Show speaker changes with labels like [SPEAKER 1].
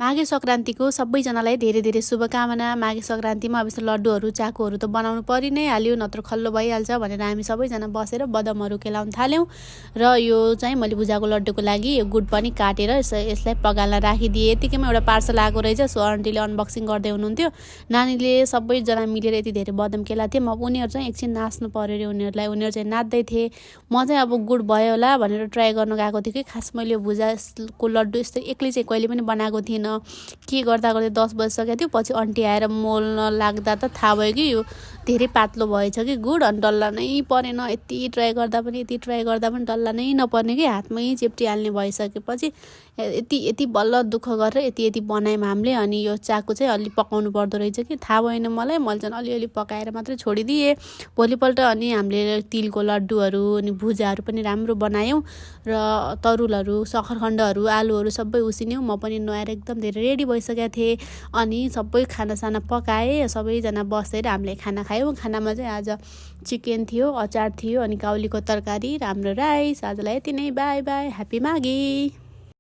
[SPEAKER 1] माघे सङ्क्रान्तिको सबैजनालाई धेरै धेरै शुभकामना। माघे सङ्क्रान्तिमा अब यस्तो लड्डुहरू चाकुहरू त बनाउनु परि नै हाल्यो, नत्र खल्लो भइहाल्छ भनेर हामी सबैजना बसेर बदमहरू केलाउन थाल्यौँ। र यो चाहिँ मैले भुजाको लड्डुको लागि यो गुड पनि काटेर यसलाई पगाल्न राखिदिएँ। यतिकैमा एउटा पार्सल आएको रहेछ, सो आन्टीले अनबक्सिङ गर्दै हुनुहुन्थ्यो। नानीले सबैजना मिलेर यति धेरै बदम केलाएको थिएँ। उनीहरू चाहिँ एकछिन नाच्नु पऱ्यो अरे उनीहरू चाहिँ नाच्दै थिए। म चाहिँ अब गुड भयो होला भनेर ट्राई गर्न गएको थिएँ कि खास मैले भुजाको लड्डु यस्तो एक्लै चाहिँ कहिले पनि बनाएको थिइनँ। के गर्दा गर्दै 10 बजिसकेको थियो। पछि आन्टी आएर मोल्न लाग्दा त थाहा भयो कि यो धेरै पातलो भएछ कि गुड, अनि डल्ला नै परेन। यति ट्राई गर्दा पनि डल्ला नै नपर्ने कि हातमै चेप्टिहाल्ने भइसकेपछि यति बल्ल दुःख गरेर यति बनायौँ हामीले। अनि यो चाकु चाहिँ अलि पकाउनु पर्दो रहेछ कि थाहा भएन मैले चाहिँ अलिअलि पकाएर मात्रै छोडिदिएँ। भोलिपल्ट अनि हामीले तिलको लड्डुहरू अनि भुजाहरू पनि राम्रो बनायौँ र तरुलहरू, सक्खरखण्डहरू, आलुहरू सबै उसिन्यौँ। म पनि नुहाएर एकदम धेरै रेडी भइसकेको थिएँ। अनि सबै खानासाना पकाएँ, सबैजना बसेर हामीले खाना खायौँ। खानामा चाहिँ आज चिकन थियो, अचार थियो, अनि काउलीको तरकारी र हाम्रो राइस। आजलाई यति नै, बाई बाई, ह्याप्पी माघे।